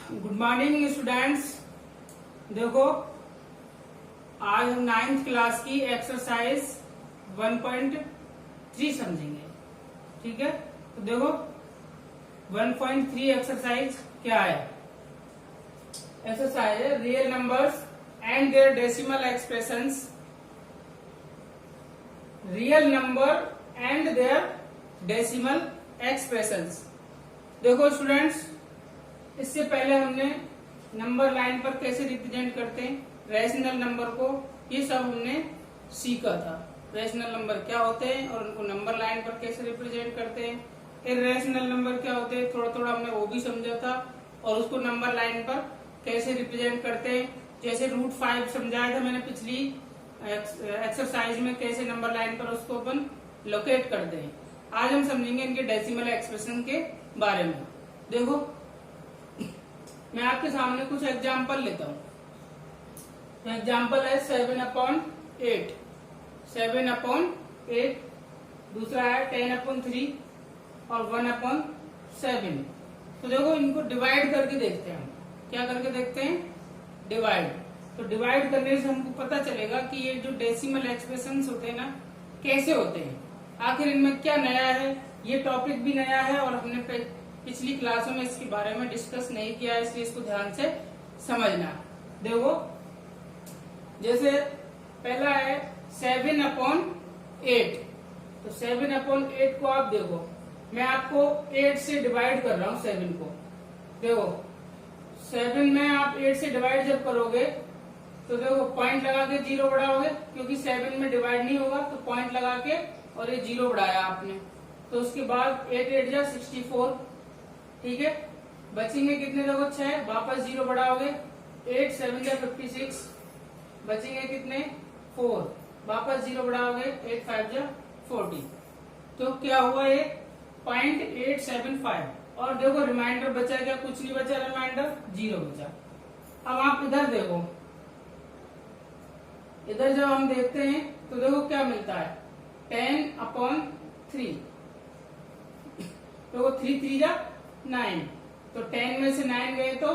Good morning students. देखो, आज हम 9th क्लास की एक्सरसाइज 1.3 समझेंगे। ठीक है, तो देखो 1.3 एक्सरसाइज क्या है। एक्सरसाइज है real numbers and their decimal expressions. Real number and their decimal expressions. देखो स्टूडेंट्स, इससे पहले हमने नंबर लाइन पर कैसे रिप्रेजेंट करते हैं रैशनल नंबर को, ये सब हमने सीखा था। रैशनल नंबर क्या होते हैं और उनको नंबर लाइन पर कैसे रिप्रेजेंट करते हैं। इररेशनल नंबर क्या होते हैं, थोड़ा थोड़ा हमने वो भी समझा था, और उसको नंबर लाइन पर कैसे रिप्रेजेंट करते हैं। जैसे √5 समझाया था मैंने पिछली एक्सरसाइज में, कैसे नंबर लाइन पर उसको अपन लोकेट करते हैं। आज हम समझेंगे इनके डेसिमल एक्सप्रेशन के बारे में। देखो, मैं आपके सामने कुछ एग्जाम्पल लेता हूँ। एग्जाम्पल है 7/8, 7/8, दूसरा है 10/3 और 1/7। तो देखो, इनको डिवाइड करके देखते हैं हम। क्या करके देखते हैं? डिवाइड। तो डिवाइड करने से हमको पता चलेगा कि ये जो डेसिमल एक्सप्रेशंस होते हैं ना, कैसे होते हैं, आखिर इनमें क्या नया है। ये टॉपिक भी नया है और हमने पिछली क्लासों में इसके बारे में डिस्कस नहीं किया है, इसलिए इसको ध्यान से समझना। देखो, जैसे पहला है 7/8। तो 7/8 को आप देखो, मैं आपको 8 से डिवाइड कर रहा हूं 7 को। देखो, 7 में आप 8 से डिवाइड जब करोगे तो देखो पॉइंट लगा के 0 बढ़ाओगे, क्योंकि 7 में डिवाइड नहीं होगा, तो पॉइंट लगा के और ये 0 बढ़ाया आपने। तो उसके बाद 8 8 जा 64। ठीक है, बचेंगे कितने? देखो 6, वापस 0 बढ़ाओगे, 8 7 जा 56, बचेंगे कितने? 4, वापस 0 बढ़ाओगे, 8 5 जा 40। तो क्या हुआ? ये 0.875। और देखो रिमाइंडर बचा क्या? कुछ नहीं बचा, रिमाइंडर 0 बचा। अब आप इधर देखो, इधर जब हम देखते हैं तो देखो क्या मिलता है, 10/3। देखो 3 3 जा 9, तो 10 में से 9 गए तो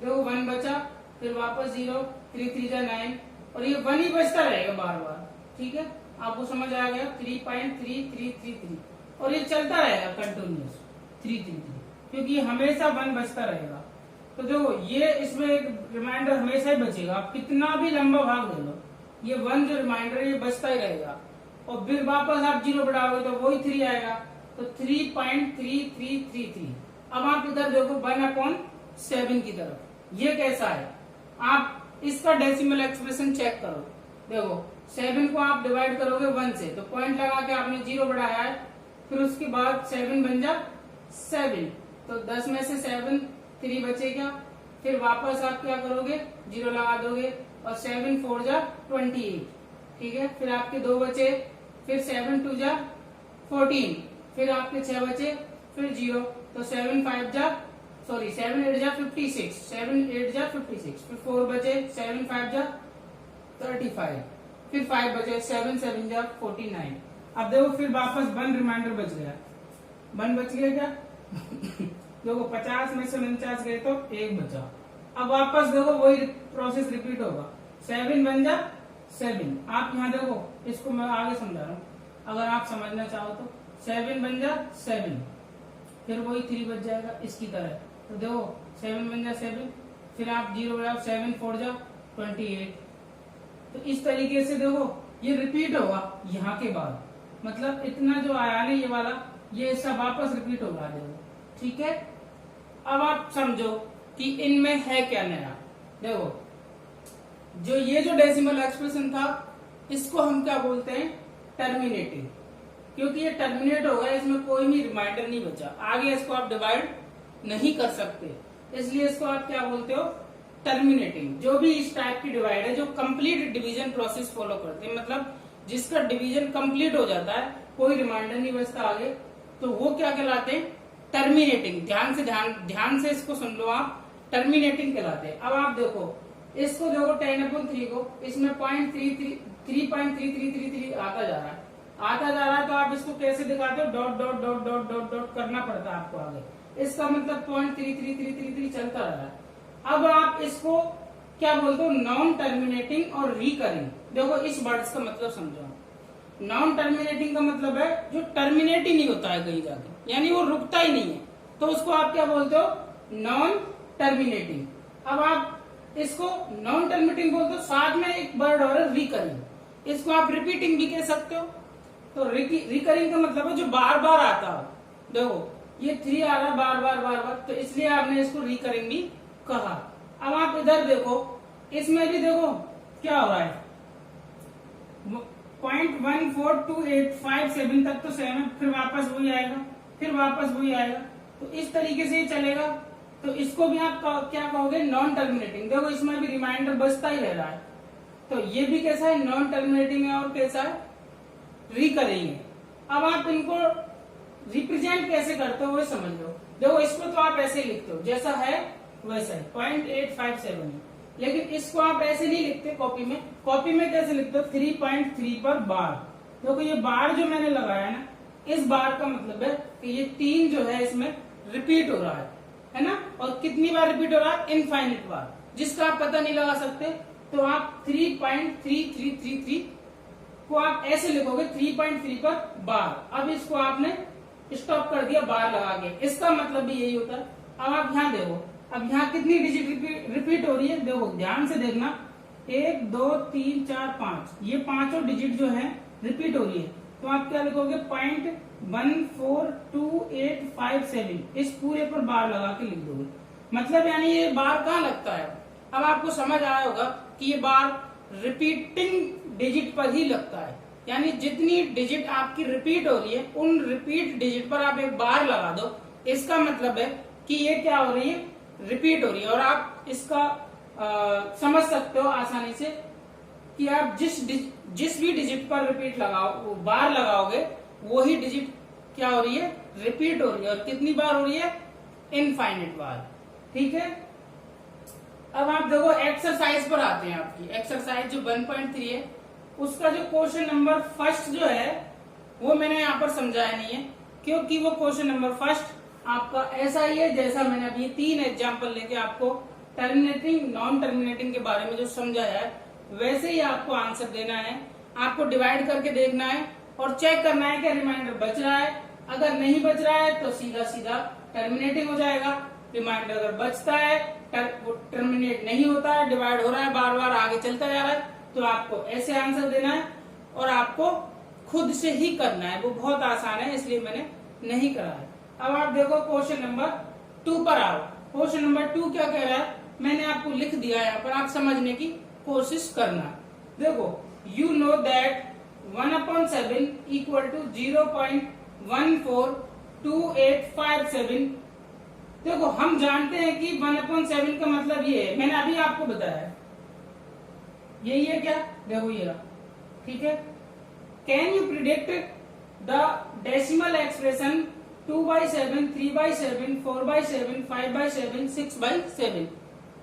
देखो 1 बचा, फिर वापस 0, 3 3 जा 9, और ये 1 ही बचता रहेगा बार बार। ठीक है, आपको समझ आ गया? 3.3333, और ये चलता रहेगा कंटिन्यूस 333, क्योंकि ये हमेशा 1 बचता रहेगा। तो देखो, ये इसमें एक रिमाइंडर हमेशा ही बचेगा, आप कितना भी लंबा भाग दे लो, ये 1 जो रिमाइंडर ये बचता ही रहेगा। और फिर वापस आप 0 बढ़ाओगे तो वही 3 आएगा, तो 3.3333। अब आप इधर देखो 1/7 की तरफ, ये कैसा है? आप इसका डेसिमल एक्सप्रेशन चेक करो। देखो 7 को आप डिवाइड करोगे 1 से, तो पॉइंट लगा के आपने 0 बढ़ाया है, फिर उसके बाद 7 बन जा 7, तो 10 में से 7 3 बचेगा, फिर वापस आप क्या करोगे? 0 लगा दोगे, और 7 4 जा 28। ठीक है, फिर आपके 2 बचे, फिर 7 2 जा 14, फिर आपके 6 बचे, फिर 0, तो 7 8 जा 56, 7 8 जा 56, फिर 4 बचे, 7 5 जा 35, फिर 5 बचे, 7 7 जा 49। अब देखो, फिर वापस 1 रिमाइंडर बच गया। 1 बच गया क्या? देखो 50 में से 49 गए तो 1 बचा। अब वापस देखो वही प्रोसेस रिपीट होगा, 7 बन जा 7। आप यहाँ देखो, इसको मैं आगे समझा रहा हूँ, अगर आप समझना चाहो तो 7 बन जा 7, फिर वही 3 बच जाएगा इसकी तरह। तो देखो 7 बन जा 7, फिर आप 0 बढ़ाओ, 7 4 जा 28। तो इस तरीके से देखो ये रिपीट होगा यहाँ के बाद, मतलब इतना जो आया ना ये वाला, ये सब वापस रिपीट होगा। देखो ठीक है, अब आप समझो कि इनमें है क्या नया। देखो, जो ये जो डेसिमल एक्सप्रेशन था, इसको हम क्या बोलते हैं? टर्मिनेटिंग, क्योंकि ये टर्मिनेट हो गया, इसमें कोई भी रिमाइंडर नहीं बचा, आगे इसको आप डिवाइड नहीं कर सकते, इसलिए इसको आप क्या बोलते हो? टर्मिनेटिंग। जो भी इस टाइप की डिवाइड है, जो कंप्लीट डिवीजन प्रोसेस फॉलो करते हैं, मतलब जिसका डिवीजन कंप्लीट हो जाता है, कोई रिमाइंडर नहीं बचता आगे, तो वो क्या कहलाते हैं? टर्मिनेटिंग। ध्यान से इसको सुन लो आप, टर्मिनेटिंग कहलाते हैं। अब आप देखो, इसको देखो 10/3 को, इसमें 3.3333 आता जा रहा है, तो आप इसको कैसे दिखाते हो? Dot dot dot dot dot dot करना पड़ता है आपको आगे। इसका मतलब 0.333333 चलता रहा है। अब आप इसको क्या बोलते हो, नॉन टर्मिनेटिंग और रिकरिंग। देखो इस वर्ड्स का मतलब समझो। नॉन टर्मिनेटिंग का मतलब है जो टर्मिनेट ही नहीं होता है कहीं जाके, यानी वो रुकता ही नहीं है, तो उसको आप क्या बोलते हो, नॉन टर्मिनेटिंग। अब आप इसको नॉन टर्मिनेटिंग बोलते हो, साथ में एक वर्ड और है रिकरिंग, इसको आप रिपीटिंग भी कह सकते हो। तो रिकरिंग का मतलब है जो बार बार आता है। देखो ये 3 आ रहा है बार बार बार बार, तो इसलिए आपने इसको रिकरिंग भी कहा। अब आप इधर देखो, इसमें भी देखो क्या हो रहा है, 0.142857 तक तो सेम है, फिर वापस वही आएगा, फिर वापस वही आएगा, तो इस तरीके से ही चलेगा। तो इसको भी आप क्या कहोगे, नॉन टर्मिनेटिंग। देखो इसमें भी रिमाइंडर बचता ही रह रहा है, तो ये भी कैसा है, नॉन टर्मिनेटिंग है, और कैसा है, रिकरिंग है। अब आप इनको रिप्रेजेंट कैसे करते हो वो समझ लो। देखो इसको तो आप ऐसे लिखते हो, जैसा है वैसा है, 0.857 है, लेकिन इसको आप ऐसे नहीं लिखते कॉपी में। कॉपी में कैसे लिखते हो, 3.3 पर बार। देखो ये बार जो मैंने लगाया ना, इस बार का मतलब है कि ये 3 जो है इसमें रिपीट हो रहा है ना, और कितनी बार रिपीट हो रहा है, इनफाइनिट बार, जिसका आप पता नहीं लगा सकते। तो आप 3.3333 को आप ऐसे लिखोगे, 3.3 पर बार। अब इसको आपने स्टॉप कर दिया बार लगा के, इसका मतलब भी यही होता है। अब आप यहाँ देखो, अब यहाँ कितनी डिजिट रिपीट हो रही है, देखो ध्यान से देखना, 1 2 3 4 5, ये पांचों डिजिट जो है रिपीट हो रही है। तो आप क्या लिखोगे, 0.142857, इस पूरे पर बार लगा के लिख दोगे। मतलब यानी ये बार कहाँ लगता है। अब आपको समझ आया होगा कि ये बार रिपीटिंग डिजिट पर ही लगता है, यानी जितनी डिजिट आपकी रिपीट हो रही है, उन रिपीट डिजिट पर आप एक बार लगा दो। इसका मतलब है कि ये क्या हो रही है, रिपीट हो रही है। और आप इसका समझ सकते हो आसानी से कि आप जिस भी डिजिट पर रिपीट लगाओ, बार लगाओगे, वही डिजिट क्या हो रही है, रिपीट हो रही है। और कितनी बार हो रही है, इनफाइनिट बार। ठीक है। अब आप देखो एक्सरसाइज पर आते हैं। आपकी एक्सरसाइज जो 1.3 है, उसका जो क्वेश्चन नंबर फर्स्ट जो है वो मैंने यहाँ पर समझाया नहीं है, क्योंकि वो क्वेश्चन नंबर फर्स्ट आपका ऐसा ही है जैसा मैंने अभी 3 एग्जाम्पल लेके आपको टर्मिनेटिंग नॉन टर्मिनेटिंग के बारे में जो समझाया है, वैसे ही आपको आंसर देना है। आपको डिवाइड करके देखना है और चेक करना है कि रिमाइंडर बच रहा है। अगर नहीं बच रहा है तो सीधा सीधा टर्मिनेटिंग हो जाएगा। रिमाइंडर अगर बचता है, टर्मिनेट नहीं होता है, डिवाइड हो रहा है, बार बार आगे चलता जा रहा है, तो आपको ऐसे आंसर देना है और आपको खुद से ही करना है। वो बहुत आसान है, इसलिए मैंने नहीं करा है। अब आप देखो क्वेश्चन नंबर 2 पर आओ। क्वेश्चन नंबर 2 क्या कह रहा है, मैंने आपको लिख दिया है यहाँ पर, आप समझने की कोशिश करना। देखो, you know that 1/7 equal to 0.142857। देखो हम जानते हैं कि 1/7 का मतलब ये है, मैंने अभी आपको बताया, यही है क्या, देखो ये रहा। ठीक है। Can you predict the decimal expression 2/7, 3/7, 4/7, 5/7, 6/7।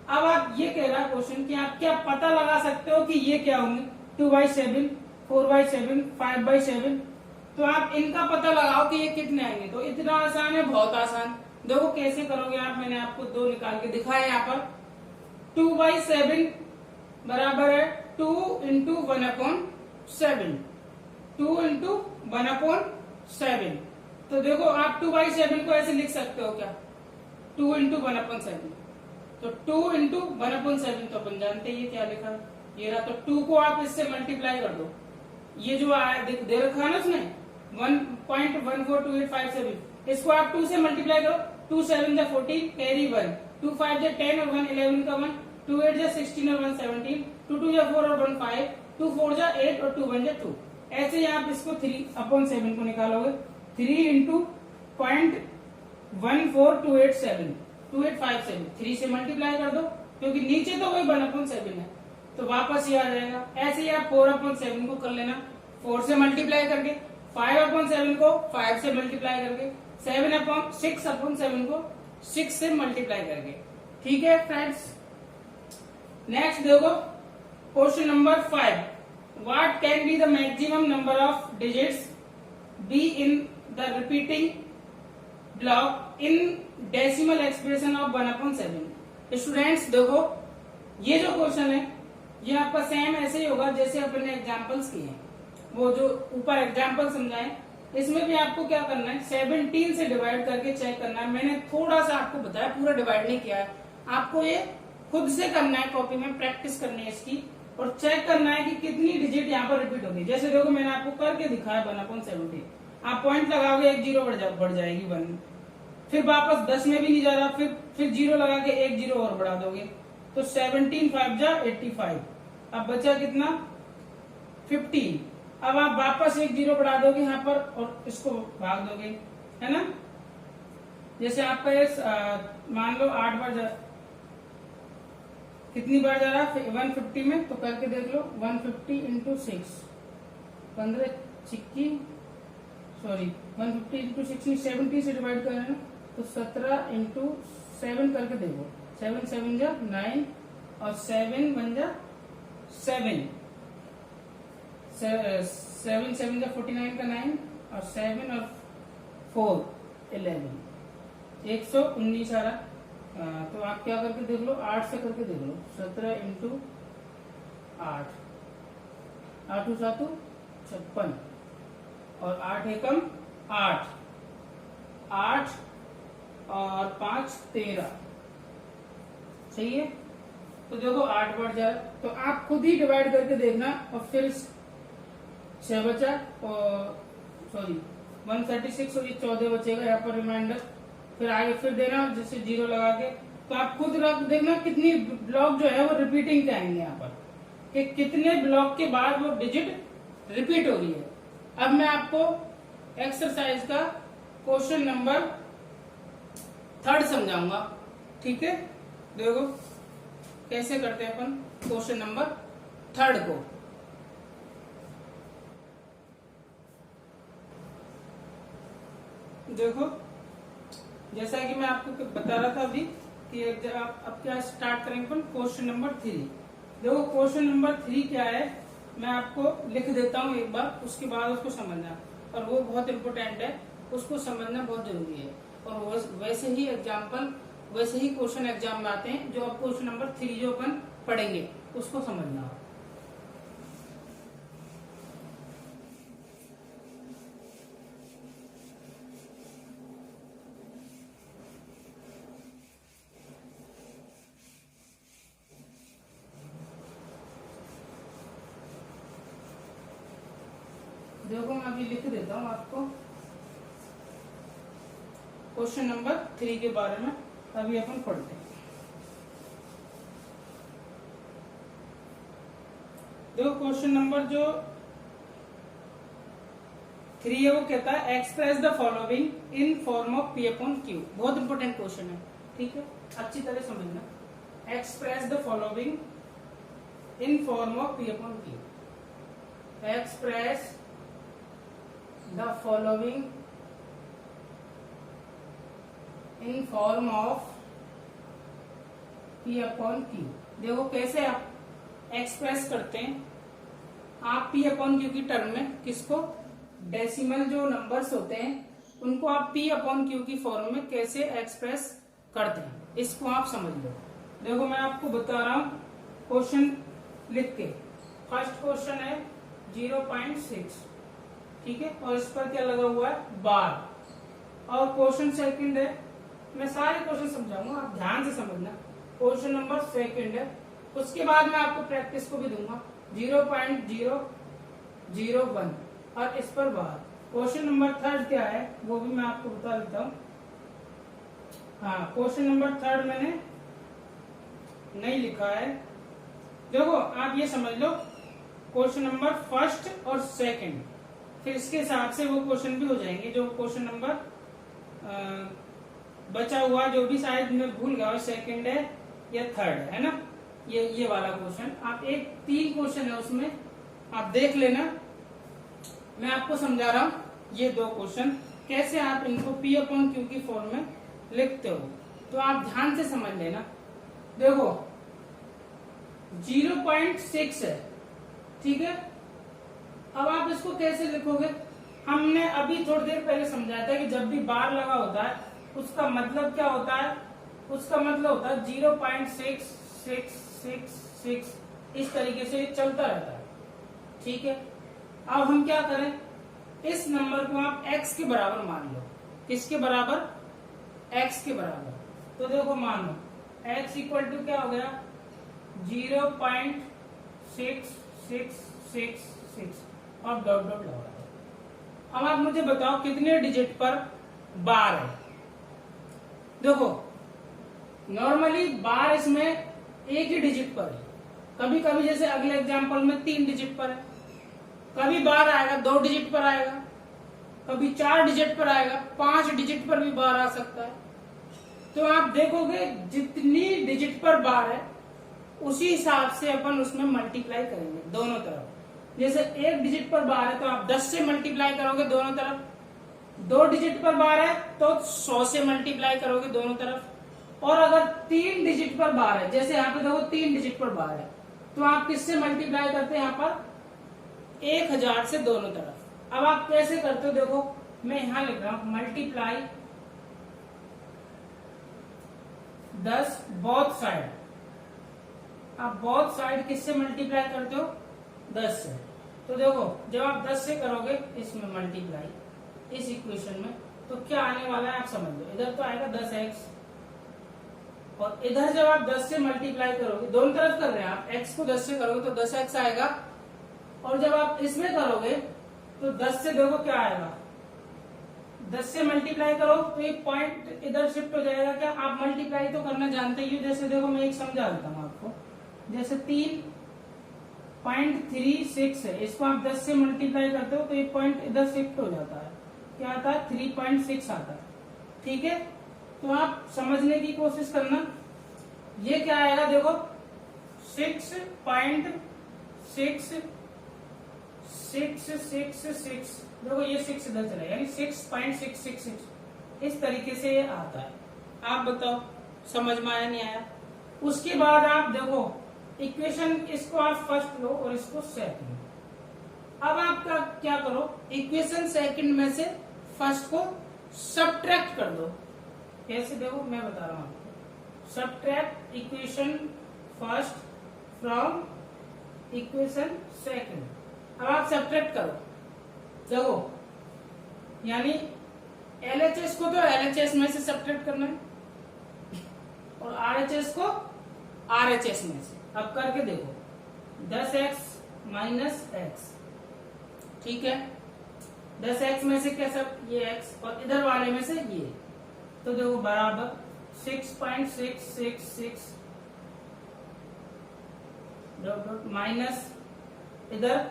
अब आप ये कह रहा है क्वेश्चन कि आप क्या पता लगा सकते हो कि ये क्या होंगे, 2/7, 4/7, 5/7। तो आप इनका पता लगाओ कि ये कितने आएंगे। तो इतना आसान है, बहुत आसान। देखो कैसे करोगे आप, मैंने आपको 2 निकाल के दिखाया यहाँ पर। 2/7 बराबर है 2 × 1/7, 2 × 1/7। तो देखो आप 2/7 को ऐसे लिख सकते हो क्या, 2 × 1/7। तो 2 × 1/7 तो अपन जानते ही क्या लिखा है, ये रहा। तो 2 को आप इससे मल्टीप्लाई कर दो, ये जो दे रखा है ना उसने 1.142857, इसको आप 2 से मल्टीप्लाई करो। 2 7 14, कैरी 1, 2 5 10 और 1 11 का 1, 2 8 16 और 1 17, 2 2 4 और 1 5, 2 4 8 और 2 1 2। ऐसे ही आप इसको 3/7 को निकालोगे। 3 × 0.14287, 2857, 3 से मल्टीप्लाई कर दो, क्योंकि नीचे तो वही 1/7 है, तो वापस ये आ जाएगा। ऐसे ही आप 4/7 को कर लेना, 4 से मल्टीप्लाई करके, 5/7 को 5 से मल्टीप्लाई करके, 6/7 को 6 से मल्टीप्लाई करके। ठीक है फ्रेंड्स। नेक्स्ट देखो question number 5। What can be the maximum number of digits be in the repeating block in decimal expression of 1/7। Students देखो, ये जो क्वेश्चन है ये आपका सेम ऐसे ही होगा जैसे अपन ने एग्जाम्पल्स किए हैं, वो जो ऊपर एग्जाम्पल समझाए, इसमें भी आपको क्या करना है, 17 से डिवाइड करके चेक करना है। मैंने थोड़ा सा आपको बताया, पूरा डिवाइड नहीं किया है, आपको ये खुद से करना है, कॉपी में प्रैक्टिस करनी है इसकी, और चेक करना है कि कितनी डिजिट यहाँ पर रिपीट होगी। जैसे देखो मैंने आपको करके दिखाया 1/70, आप पॉइंट लगाओगे एक जीरो बढ़ जाएगी 1, फिर वापस 10 में भी नहीं जा रहा, फिर जीरो लगा के एक जीरो और बढ़ा दोगे, तो 17 5 जा 85, अब बचा कितना 15। अब आप वापस एक जीरो बढ़ा दोगे यहाँ पर और इसको भाग दोगे, है ना। जैसे आपका ये मान लो 8 बार कितनी बार जा रहा है 150 में, तो करके देख लो 150 इंटू 6, 15 चिक्की, सॉरी 150 इंटू 6 70 से डिवाइड कर रहे हैं ना, तो 17 इंटू 7 करके देखो, 7 7 जा 9 और 7 1 जा 7, 7 7 जा 49 का 9 और 7 और 4 11, 119 आ रहा। तो आप क्या करके देख लो, 8 से करके देख लो, 17 इंटू 8, 8 7 56 और 8 एकम 8, 8 और 5 13, सही है। तो देखो 8 बढ़ जाए, तो आप खुद ही डिवाइड करके देखना, और फिर 6 बचा और सॉरी 136 और ये 14 बचेगा यहाँ पर रिमाइंडर, फिर आगे फिर देना जैसे जीरो लगा के, तो आप खुद रख देखना कितनी ब्लॉक जो है वो रिपीटिंग के आएंगे यहाँ पर, कि कितने ब्लॉक के बाद वो डिजिट रिपीट हो रही है। अब मैं आपको एक्सरसाइज का क्वेश्चन नंबर 3 समझाऊंगा, ठीक है। देखो कैसे करते हैं अपन क्वेश्चन नंबर 3 को। देखो जैसा कि मैं आपको बता रहा था अभी कि आप अब क्या स्टार्ट करेंगे अपन क्वेश्चन नंबर 3। देखो क्वेश्चन नंबर 3 क्या है, मैं आपको लिख देता हूँ एक बार, उसके बाद उसको समझना, और वो बहुत इम्पोर्टेंट है, उसको समझना बहुत जरूरी है। और वैसे ही एग्जाम्पल, वैसे ही क्वेश्चन एग्जाम में आते हैं, जो अब क्वेश्चन नंबर 3 जो अपन पढ़ेंगे उसको समझना। देखो मैं अभी लिख देता हूँ आपको क्वेश्चन नंबर 3 के बारे में, अभी अपन पढ़ते हैं। देखो क्वेश्चन नंबर जो 3 है वो कहता है express the following in form of P upon Q। बहुत इंपॉर्टेंट क्वेश्चन है, ठीक है, अच्छी तरह समझना। Express the following in form of P upon Q। Express the following in form of P upon Q। देखो कैसे आप एक्सप्रेस करते हैं आप P अपॉन Q की टर्म में, किसको, डेसिमल जो नंबर्स होते हैं उनको आप P अपॉन Q की फॉर्म में कैसे एक्सप्रेस करते हैं, इसको आप समझ लो। देखो मैं आपको बता रहा हूं क्वेश्चन लिख के। फर्स्ट क्वेश्चन है 0.6, ठीक है, और इस पर क्या लगा हुआ है बार। और क्वेश्चन सेकंड है, मैं सारे क्वेश्चन समझाऊंगा, आप ध्यान से समझना। क्वेश्चन नंबर सेकंड है, उसके बाद मैं आपको प्रैक्टिस को भी दूंगा 0.001 और इस पर बार। क्वेश्चन नंबर 3 क्या है वो भी मैं आपको बता देता हूँ। हाँ, क्वेश्चन नंबर 3 मैंने नहीं लिखा है। देखो आप ये समझ लो, क्वेश्चन नंबर फर्स्ट और सेकंड, फिर इसके हिसाब से वो क्वेश्चन भी हो जाएंगे। जो क्वेश्चन नंबर बचा हुआ जो भी शायद मैं भूल गया, सेकंड है या थर्ड है ना, ये वाला क्वेश्चन। आप एक 3 क्वेश्चन है उसमें आप देख लेना, मैं आपको समझा रहा हूं ये 2 क्वेश्चन कैसे आप इनको P अपॉन Q की फॉर्म में लिखते हो, तो आप ध्यान से समझ लेना। देखो 0.6 है, ठीक है। अब आप इसको कैसे लिखोगे, हमने अभी थोड़ी देर पहले समझाया था कि जब भी बार लगा होता है उसका मतलब क्या होता है, उसका मतलब होता है 0.6666 इस तरीके से चलता रहता है। ठीक है, अब हम क्या करें, इस नंबर को आप x के बराबर मान लो। किसके बराबर? x के बराबर। तो देखो मान लो x इक्वल टू क्या हो गया 0.6666 और डॉट डॉट लगा दो। अब आप मुझे बताओ कितने डिजिट पर बार है। देखो नॉर्मली बार इसमें एक ही डिजिट पर है, कभी कभी जैसे अगले एग्जांपल में 3 डिजिट पर है, कभी बार आएगा 2 डिजिट पर आएगा, कभी 4 डिजिट पर आएगा, 5 डिजिट पर भी बार आ सकता है। तो आप देखोगे जितनी डिजिट पर बार है उसी हिसाब से अपन उसमें मल्टीप्लाई करेंगे दोनों तरफ। जैसे 1 डिजिट पर बार है तो आप 10 से मल्टीप्लाई करोगे दोनों तरफ, 2 डिजिट पर बार है तो 100 से मल्टीप्लाई करोगे दोनों तरफ, और अगर 3 डिजिट पर बार है, जैसे यहाँ पे देखो 3 डिजिट पर बार है, तो आप किससे मल्टीप्लाई करते हैं यहाँ पर 1000 से दोनों तरफ। अब आप कैसे करते हो, देखो मैं यहां लिख रहा हूं मल्टीप्लाई 10 बोथ साइड। आप बोथ साइड किससे मल्टीप्लाई करते हो 10 से। तो देखो जब आप 10 से करोगे इसमें मल्टीप्लाई इस इक्वेशन में, तो क्या आने वाला है आप समझ लो। इधर तो आएगा 10x, और इधर जब आप 10 से मल्टीप्लाई करोगे, दोनों तरफ कर रहे हैं आप, x को 10 से करोगे तो 10x आएगा, और जब आप इसमें करोगे तो 10 से देखो क्या आएगा, 10 से मल्टीप्लाई करो तो एक पॉइंट इधर शिफ्ट हो जाएगा। क्या आप मल्टीप्लाई तो करना जानते ही हो। जैसे देखो मैं एक समझा देता हूँ आपको, जैसे 3.36 है, इसको आप 10 से मल्टीप्लाई करते हो तो एक पॉइंट इधर शिफ्ट हो जाता है, क्या आता है 3.6 आता है। ठीक है, तो आप समझने की कोशिश करना, ये क्या आएगा देखो 6.666, देखो ये 6 इधर चला यानी 6.666 इस तरीके से ये आता है। आप बताओ समझ में आया नहीं आया। उसके बाद आप देखो इक्वेशन, इसको आप फर्स्ट लो और इसको सेकंड। अब आप क्या करो, इक्वेशन सेकंड में से फर्स्ट को सब्ट्रैक्ट कर दो। कैसे देखो मैं बता रहा हूं आपको, subtract equation first from equation second. अब आप सब्ट्रैक्ट करो, देखो यानी LHS को तो LHS में से सब्ट्रैक्ट करना है और RHS को RHS में से। अब करके देखो 10x माइनस x, ठीक है, 10x में से क्या सब ये x और इधर वाले में से ये, तो देखो बराबर 6.666 माइनस इधर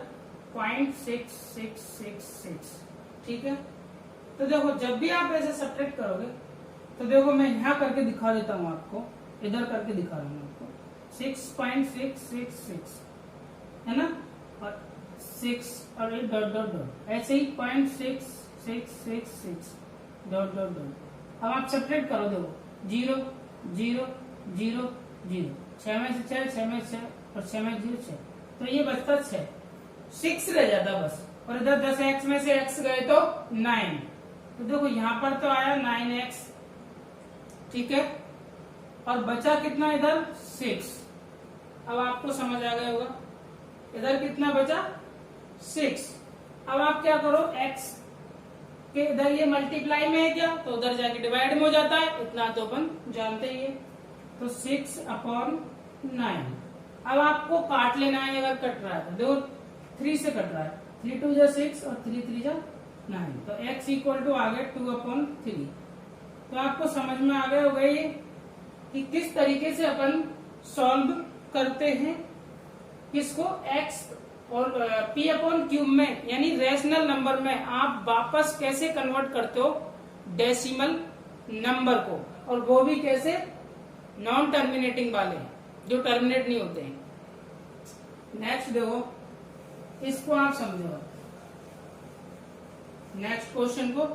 0.6666। ठीक है, तो देखो जब भी आप ऐसे सब्ट्रैक्ट करोगे तो देखो मैं यहां करके दिखा देता हूं आपको, इधर करके दिखा रहा हूं आपको 6.666 है ना, और 6 और ये डॉट डॉट डॉट ऐसे ही 0.6666 डॉट डॉट डॉट। अब आप सब्ट्रैक्ट करो, देखो 0 0 0 0, 6 में से 6, 6 में से 6 और 6 में 0 6, तो ये बचता 6 रह जाता बस। और इधर 10x में से x गए तो 9, तो देखो यहाँ पर तो आया 9x, ठीक है, और बचा कितना इधर 6। अब आपको समझ आ गया होगा इधर कितना बचा 6। अब आप क्या करो, x के इधर ये मल्टीप्लाई में है क्या, तो उधर जाके डिवाइड में हो जाता है, इतना तो अपन जानते ही है। तो 6/9। अब आपको काट लेना है, अगर कट रहा है तो देखो 3 से कट रहा है, 3 2 जा 6 और 3 3 जा 9, तो x इक्वल टू आ गया 2/3। तो आपको समझ में आ गया होगा ये कि किस तरीके से अपन सॉल्व करते हैं किसको, x और p/q में, यानी रेशनल नंबर में आप वापस कैसे कन्वर्ट करते हो डेसिमल नंबर को, और वो भी कैसे नॉन टर्मिनेटिंग वाले जो टर्मिनेट नहीं होते हैं। नेक्स्ट देखो, इसको आप समझो, नेक्स्ट क्वेश्चन को,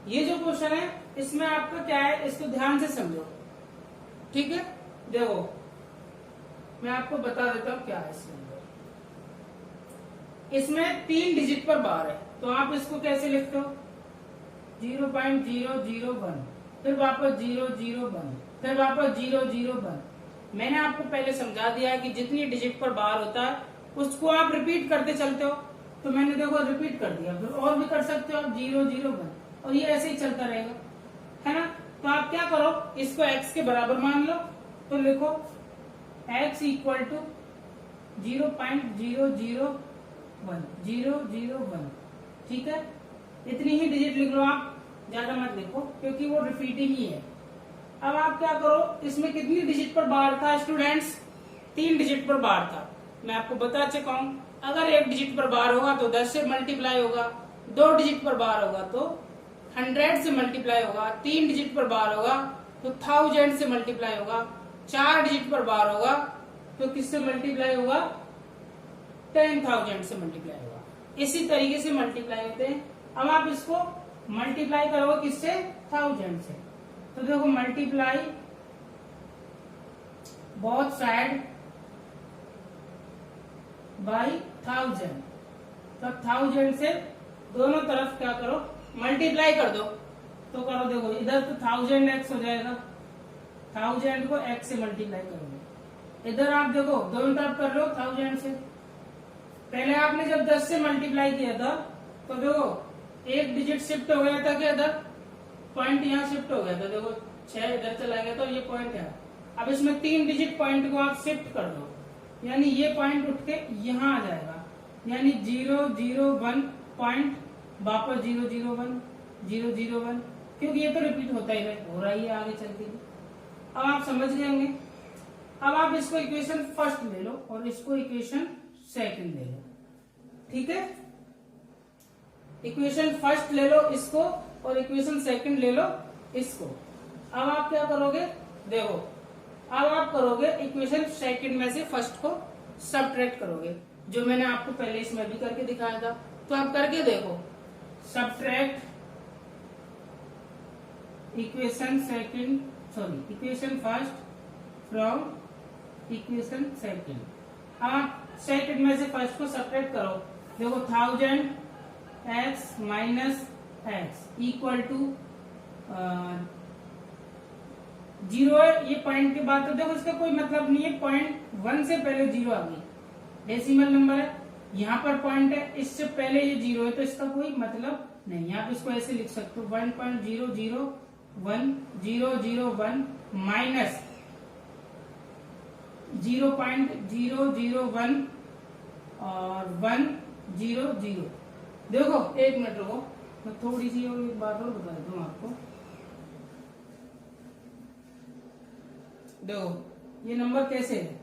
ये जो क्वेश्चन है इसमें आपका क्या है, इसको ध्यान से समझो, ठीक है। देखो मैं आपको बता देता हूं क्या है इसमें 3 डिजिट पर बार है, तो आप इसको कैसे लिखते हो 0.001, फिर वापस 0 0 1, फिर वापस 0 0 1। मैंने आपको पहले समझा दिया है कि जितनी डिजिट पर बार होता है उसको आप रिपीट करते चलते हो, तो मैंने देखो रिपीट कर दिया। फिर और भी कर सकते हो आप 0 0 1, और ये ऐसे ही चलता रहेगा, है ना। तो आप क्या करो, इसको x के बराबर मान लो, तो लिखो x इक्वल टू 0.001 001, ठीक है। इतनी ही डिजिट लिख लो आप, ज्यादा मत लिखो क्योंकि वो रिपीटिंग ही है। अब आप क्या करो, इसमें कितनी डिजिट पर बार था स्टूडेंट्स? 3 डिजिट पर बार था। मैं आपको बता चुका हूं, अगर 1 डिजिट पर बार होगा तो 10 से मल्टीप्लाई होगा, 2 डिजिट पर बार होगा तो 100 से मल्टीप्लाई होगा, 3 डिजिट पर बार होगा तो 1000 से मल्टीप्लाई होगा, 4 डिजिट पर बार होगा तो किससे मल्टीप्लाई होगा? 10,000 से मल्टीप्लाई होगा। इसी तरीके से मल्टीप्लाई होते हैं। अब आप इसको मल्टीप्लाई करोगे किससे? 1000 से। तो देखो मल्टीप्लाई बोथ साइड बाई 1000, तो 1000 से दोनों तरफ क्या करो, मल्टीप्लाई कर दो। तो करो, देखो इधर तो 1000x हो जाएगा, 1000 को x से मल्टीप्लाई करोगे। इधर आप देखो दोनों तरफ कर लो 1000 से। पहले आपने जब 10 से मल्टीप्लाई किया था तो देखो एक डिजिट शिफ्ट हो गया था क्या, इधर पॉइंट यहाँ शिफ्ट हो गया था, देखो 6 इधर चला गया तो ये पॉइंट है। अब इसमें 3 डिजिट पॉइंट को आप शिफ्ट कर दो, यानी ये पॉइंट उठ के यहाँ आ जाएगा, यानी 0 0 1 पॉइंट वापस 0 0 1 0 0 1, क्योंकि ये तो रिपीट होता ही हो रहा है आगे चल के। अब आप समझ गए होंगे। अब आप इसको इक्वेशन फर्स्ट ले लो और इसको इक्वेशन सेकंड ले लो, ठीक है। इक्वेशन फर्स्ट ले लो इसको और इक्वेशन सेकंड ले लो इसको। अब आप क्या करोगे, देखो अब आप करोगे इक्वेशन सेकंड में से फर्स्ट को सबट्रैक्ट करोगे, जो मैंने आपको पहले इसमें भी करके दिखाया था। तो आप करके देखो, subtract equation second, sorry equation first from equation second. आप सेकंड में से फर्स्ट को सबट्रैक्ट करो। देखो 1000x minus x equal to 0 है, ये पॉइंट की बात है। देखो इसका कोई मतलब नहीं है, पॉइंट 1 से पहले 0 आ गई, डेसिमल नंबर है, यहाँ पर पॉइंट है, इससे पहले ये 0 है, तो इसका कोई मतलब नहीं। आप इसको ऐसे लिख सकते हो 1.001 माइनस 0.001 और 100। देखो एक मिनट रुको, मैं थोड़ी सी और एक बात और बता देता हूँ आपको। देखो ये नंबर कैसे है,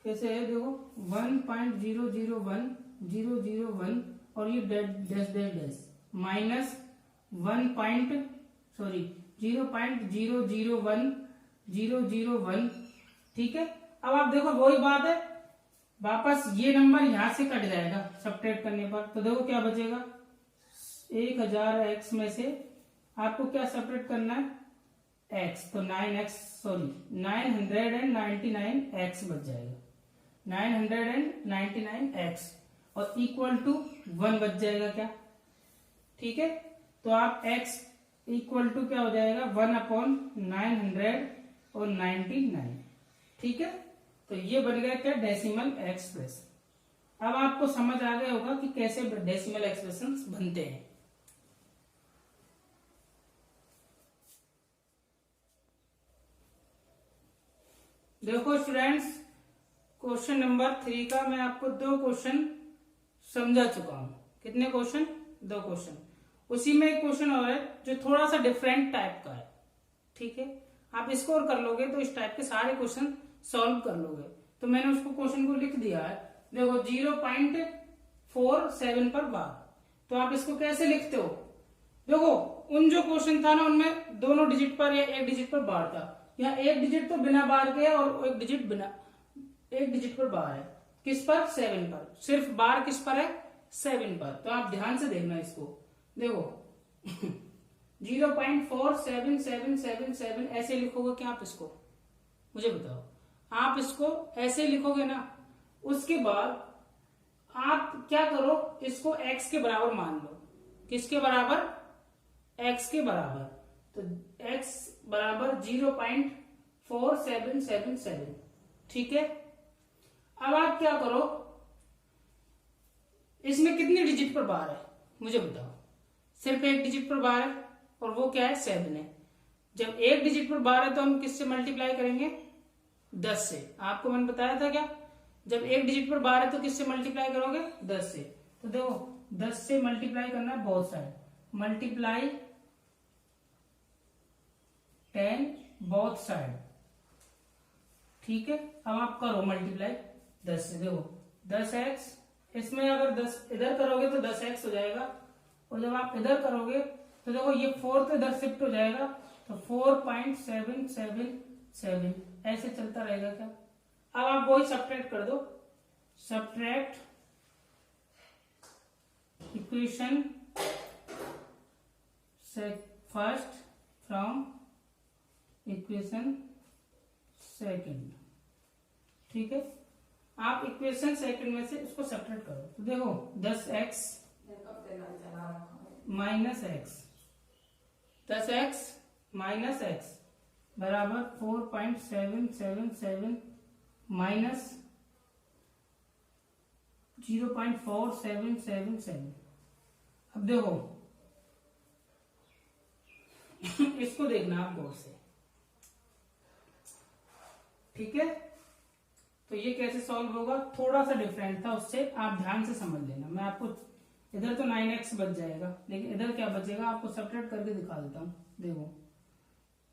कैसे है, देखो 1.001001 और ये dash dash dash dash minus 0.001 ठीक है। अब आप देखो वही बात है, वापस ये नंबर यहां से कट जाएगा सबट्रैक्ट करने पर, तो देखो क्या बचेगा, 1000x में से आपको क्या सबट्रैक्ट करना है, x, तो 999x बच जाएगा, 999x और इक्वल टू 1 बच जाएगा क्या, ठीक है। तो आप x इक्वल टू क्या हो जाएगा 1/999, ठीक है। तो ये बन गया क्या, डेसिमल एक्सप्रेशन। अब आपको समझ आ गया होगा कि कैसे डेसिमल एक्सप्रेशंस बनते हैं। देखो स्टूडेंट्स, क्वेश्चन नंबर 3 का मैं आपको 2 क्वेश्चन समझा चुका हूं। कितने क्वेश्चन, 2 क्वेश्चन। उसी में एक क्वेश्चन और है जो थोड़ा सा डिफरेंट टाइप का है, ठीक है। आप इसको और कर लोगे तो इस टाइप के सारे क्वेश्चन सॉल्व कर लोगे। तो मैंने उसको क्वेश्चन को लिख दिया है, देखो 0.47 पर बार। तो आप इसको कैसे लिखते हो, देखो उन जो क्वेश्चन था ना उनमें दोनों डिजिट पर या एक डिजिट पर बार था, यहाँ एक डिजिट तो बिना बार के और एक डिजिट पर बार है। किस पर, 7 पर। सिर्फ बार किस पर है, 7 पर। तो आप ध्यान से देखना इसको, देखो 0.47777 ऐसे लिखोगे क्या आप इसको, मुझे बताओ। आप इसको ऐसे लिखोगे ना, उसके बाद आप क्या करो, इसको x के बराबर मान लो। किसके बराबर? x के बराबर। तो x बराबर 0.4777। ठीक है। अब आप क्या करो, इसमें कितनी डिजिट पर बार है मुझे बताओ? सिर्फ एक डिजिट पर बार है, और वो क्या है? 7 है। जब एक डिजिट पर बार है तो हम किससे मल्टीप्लाई करेंगे? 10 से। आपको मैंने बताया था क्या? जब एक डिजिट पर बार है तो किससे मल्टीप्लाई करोगे? 10 से। तो देखो 10 से मल्टीप्लाई करना है both side, multiply 10 both side. ठीक है। अब आप करो मल्टीप्लाई 10 से। देखो 10x, इसमें अगर 10 इधर करोगे तो 10x हो जाएगा, और जब आप इधर करोगे तो देखो ये 4 से 10 शिफ्ट हो जाएगा, तो 4.777 ऐसे चलता रहेगा क्या? अब आप वही सब्ट्रैक्ट कर दो, subtract equation first from equation second. ठीक है। आप इक्वेशन सेकंड में से उसको सब्ट्रैक्ट करो, तो देखो 10x minus x, 10x minus x बराबर 4.777 माइनस 0.4777। अब देखो इसको देखना आप गौर से। ठीक है। तो ये कैसे सॉल्व होगा, थोड़ा सा डिफरेंट था उससे, आप ध्यान से समझ लेना। मैं आपको इधर तो 9x बच जाएगा, लेकिन इधर क्या बचेगा आपको सब्ट्रैक्ट करके दिखा देता हूं। देखो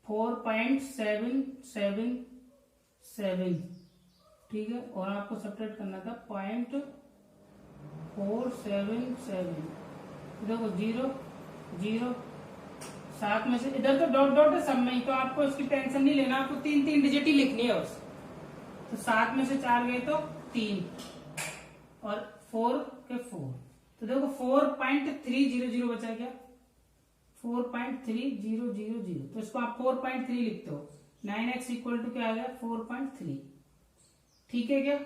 4.777। ठीक है। और आपको सब्ट्रैक्ट करना था 0.477। देखो 0 0 7 में से इधर तो डॉट डॉट है सब में ही, तो आपको इसकी टेंशन नहीं लेना, आपको 3 डिजिट ही लिखनी है बस। तो 7 में से 4 गए तो 3, और 4 के 4, तो देखो 4.300 बचा क्या? 4.3000। तो इसको आप 4.3 लिखते हो। 9x इक्वल टू क्या आ गया? 4.3। ठीक है क्या?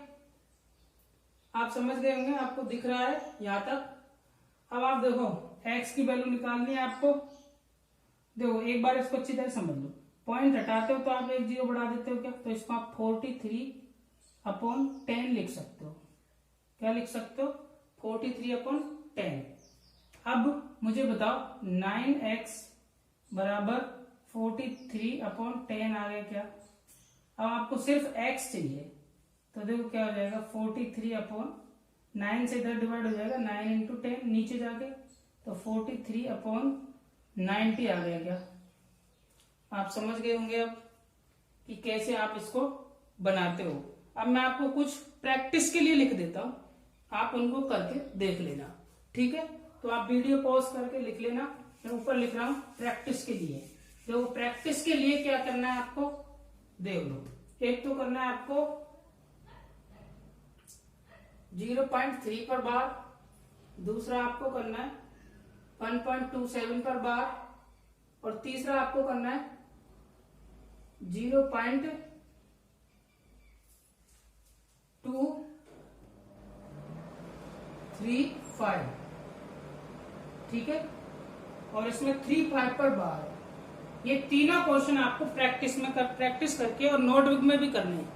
आप समझ गए होंगे, आपको दिख रहा है यहां तक। अब आप देखो x की वैल्यू निकालनी है आपको। देखो एक बार इसको अच्छी तरह समझ लो, पॉइंट हटाते हो तो आप एक 0 बढ़ा देते हो क्या? तो इसको आप 43/10 लिख सकते हो। क्या लिख सकते हो? 43/10। अब मुझे बताओ 9x बराबर 43/10 आ गया क्या? अब आपको सिर्फ x चाहिए, तो देखो क्या हो जाएगा? 43/9 से इधर डिवाइड हो जाएगा, 9 इंटू 10 नीचे जाके, तो 43/90 आ गया क्या? आप समझ गए होंगे अब कि कैसे आप इसको बनाते हो। अब मैं आपको कुछ प्रैक्टिस के लिए लिख देता हूं, आप उनको करके देख लेना। ठीक है। तो आप वीडियो पॉज करके लिख लेना। मैं ऊपर लिख रहा हूं प्रैक्टिस के लिए। देखो प्रैक्टिस के लिए क्या करना है आपको, देख लो। एक तो करना है आपको 0.3 पर बार, दूसरा आपको करना है 1.27 पर बार, और तीसरा आपको करना है 0.235। ठीक है। और इसमें 3.5 पर बार है। ये तीनों क्वेश्चन आपको प्रैक्टिस करके और नोटबुक में भी करने हैं।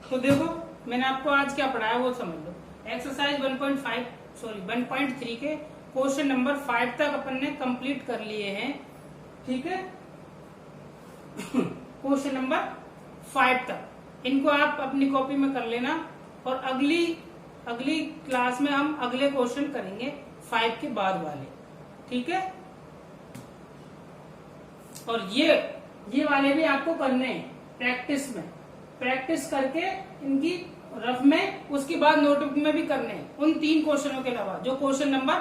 तो देखो मैंने आपको आज क्या पढ़ाया वो समझ लो। एक्सरसाइज 1.3 के क्वेश्चन नंबर 5 तक अपन ने कंप्लीट कर लिए हैं। ठीक है। क्वेश्चन नंबर 5 तक इनको आप अपनी कॉपी में कर लेना, और अगली क्लास में हम अगले क्वेश्चन करेंगे 5 के बाद वाले। ठीक है। और ये वाले भी आपको करने हैं प्रैक्टिस में, प्रैक्टिस करके इनकी रफ में, उसके बाद नोटबुक में भी करने हैं। उन 3 क्वेश्चनों के अलावा जो क्वेश्चन नंबर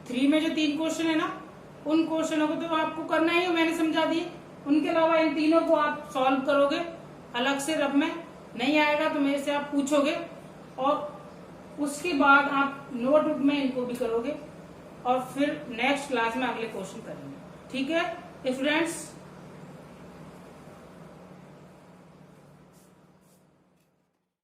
3 में जो 3 क्वेश्चन है ना, उन क्वेश्चनों को तो आपको करना ही है, मैंने समझा दिए। उनके अलावा इन तीनों को आप सॉल्व करोगे अलग से रफ में। नहीं आएगा तो मेरे से आप पूछोगे, और उसके बाद आप नोटबुक में इनको भी करोगे, और फिर नेक्स्ट क्लास में अगले क्वेश्चन करेंगे। ठीक है स्टूडेंट्स।